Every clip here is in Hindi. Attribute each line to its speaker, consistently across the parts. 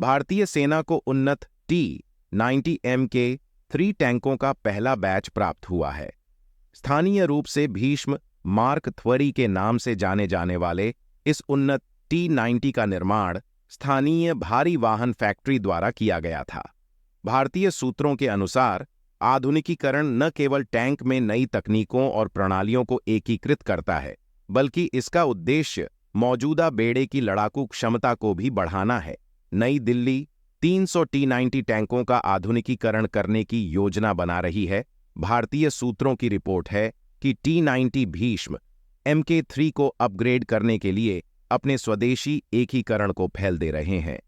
Speaker 1: भारतीय सेना को उन्नत T-90 Mk3 टैंकों का पहला बैच प्राप्त हुआ है। स्थानीय रूप से भीष्म मार्क III के नाम से जाने जाने वाले इस उन्नत T-90 का निर्माण स्थानीय भारी वाहन फैक्ट्री द्वारा किया गया था। भारतीय सूत्रों के अनुसार आधुनिकीकरण न केवल टैंक में नई तकनीकों और प्रणालियों को एकीकृत करता है, बल्कि इसका उद्देश्य मौजूदा बेड़े की लड़ाकू क्षमता को भी बढ़ाना है। नई दिल्ली 300 T-90 टैंकों का आधुनिकीकरण करने की योजना बना रही है। भारतीय सूत्रों की रिपोर्ट है कि T-90 भीष्म Mk3 को अपग्रेड करने के लिए अपने स्वदेशी एकीकरण को फैल दे रहे हैं।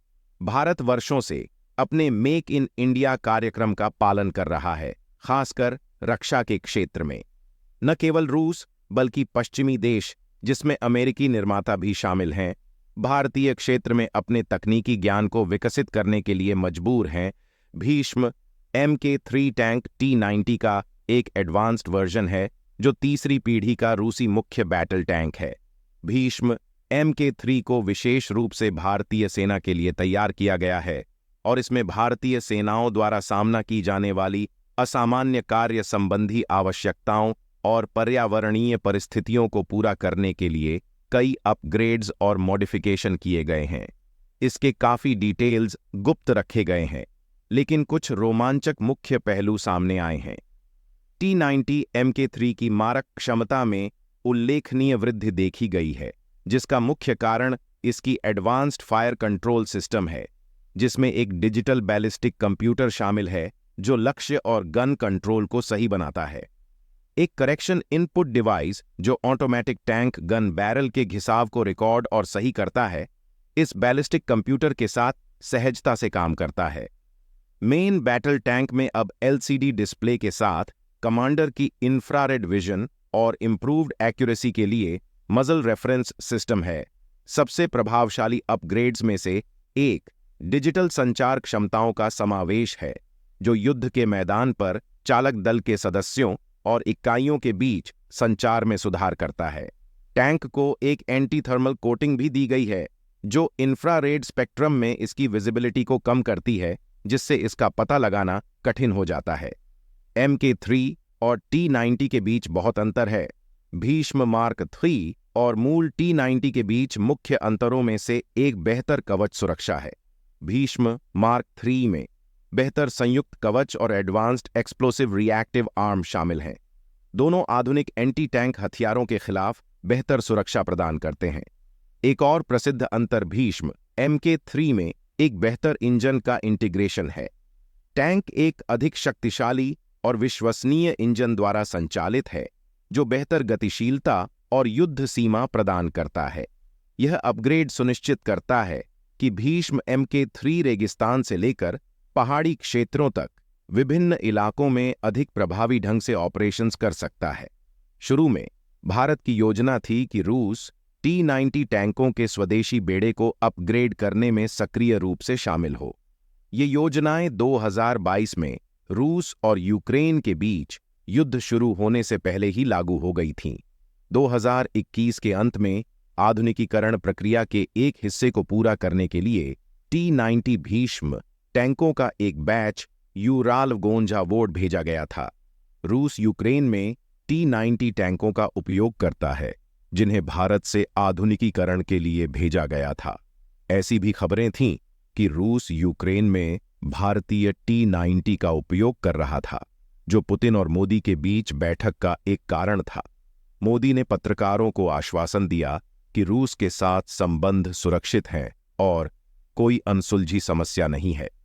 Speaker 1: भारत वर्षों से अपने मेक इन इंडिया कार्यक्रम का पालन कर रहा है, खासकर रक्षा के क्षेत्र में। न केवल रूस बल्कि पश्चिमी देश, जिसमें अमेरिकी निर्माता भी शामिल हैं, भारतीय क्षेत्र में अपने तकनीकी ज्ञान को विकसित करने के लिए मजबूर हैं। भीष्म Mk3 टैंक T-90 का एक एडवांस्ड वर्जन है, जो तीसरी पीढ़ी का रूसी मुख्य बैटल टैंक है। भीष्म Mk3 को विशेष रूप से भारतीय सेना के लिए तैयार किया गया है और इसमें भारतीय सेनाओं द्वारा सामना की जाने वाली असामान्य कार्य संबंधी आवश्यकताओं और पर्यावरणीय परिस्थितियों को पूरा करने के लिए कई अपग्रेड्स और मॉडिफिकेशन किए गए हैं। इसके काफ़ी डिटेल्स गुप्त रखे गए हैं, लेकिन कुछ रोमांचक मुख्य पहलू सामने आए हैं। T-90 Mk3 की मारक क्षमता में उल्लेखनीय वृद्धि देखी गई है, जिसका मुख्य कारण इसकी एडवांस्ड फायर कंट्रोल सिस्टम है, जिसमें एक डिजिटल बैलिस्टिक कंप्यूटर शामिल है जो लक्ष्य और गन कंट्रोल को सही बनाता है। एक करेक्शन इनपुट डिवाइस जो ऑटोमेटिक टैंक गन बैरल के घिसाव को रिकॉर्ड और सही करता है, इस बैलिस्टिक कंप्यूटर के साथ सहजता से काम करता है। मेन बैटल टैंक में अब LCD डिस्प्ले के साथ कमांडर की इंफ्रारेड विजन और इंप्रूव्ड एक्यूरेसी के लिए मजल रेफरेंस सिस्टम है। सबसे प्रभावशाली अपग्रेड्स में से एक डिजिटल संचार क्षमताओं का समावेश है, जो युद्ध के मैदान पर चालक दल के सदस्यों और इकाइयों के बीच संचार में सुधार करता है। टैंक को एक एंटी थर्मल कोटिंग भी दी गई है, जो इंफ्रारेड स्पेक्ट्रम में इसकी विजिबिलिटी को कम करती है, जिससे इसका पता लगाना कठिन हो जाता है। Mk3 और T-90 के बीच बहुत अंतर है। भीष्म मार्क III और मूल T-90 के बीच मुख्य अंतरों में से एक बेहतर कवच सुरक्षा है। भीष्म मार्क III में बेहतर संयुक्त कवच और एडवांस्ड एक्सप्लोसिव रिएक्टिव आर्म शामिल हैं। दोनों आधुनिक एंटी टैंक हथियारों के खिलाफ बेहतर सुरक्षा प्रदान करते हैं। एक और प्रसिद्ध अंतर भीष्म Mk3 में एक बेहतर इंजन का इंटीग्रेशन है। टैंक एक अधिक शक्तिशाली और विश्वसनीय इंजन द्वारा संचालित है, जो बेहतर गतिशीलता और युद्ध सीमा प्रदान करता है। यह अपग्रेड सुनिश्चित करता है कि भीष्म Mk3 रेगिस्तान से लेकर पहाड़ी क्षेत्रों तक विभिन्न इलाकों में अधिक प्रभावी ढंग से ऑपरेशंस कर सकता है। शुरू में भारत की योजना थी कि रूस T-90 टैंकों के स्वदेशी बेड़े को अपग्रेड करने में सक्रिय रूप से शामिल हो। ये योजनाएं 2022 में रूस और यूक्रेन के बीच युद्ध शुरू होने से पहले ही लागू हो गई थीं। 2021 के अंत में आधुनिकीकरण प्रक्रिया के एक हिस्से को पूरा करने के लिए T-90 भीष्म टैंकों का एक बैच यूरालगोंजावोड भेजा गया था। रूस यूक्रेन में T-90 टैंकों का उपयोग करता है, जिन्हें भारत से आधुनिकीकरण के लिए भेजा गया था। ऐसी भी खबरें थीं कि रूस यूक्रेन में भारतीय T-90 का उपयोग कर रहा था, जो पुतिन और मोदी के बीच बैठक का एक कारण था। मोदी ने पत्रकारों को आश्वासन दिया कि रूस के साथ संबंध सुरक्षित हैं और कोई अनसुलझी समस्या नहीं है।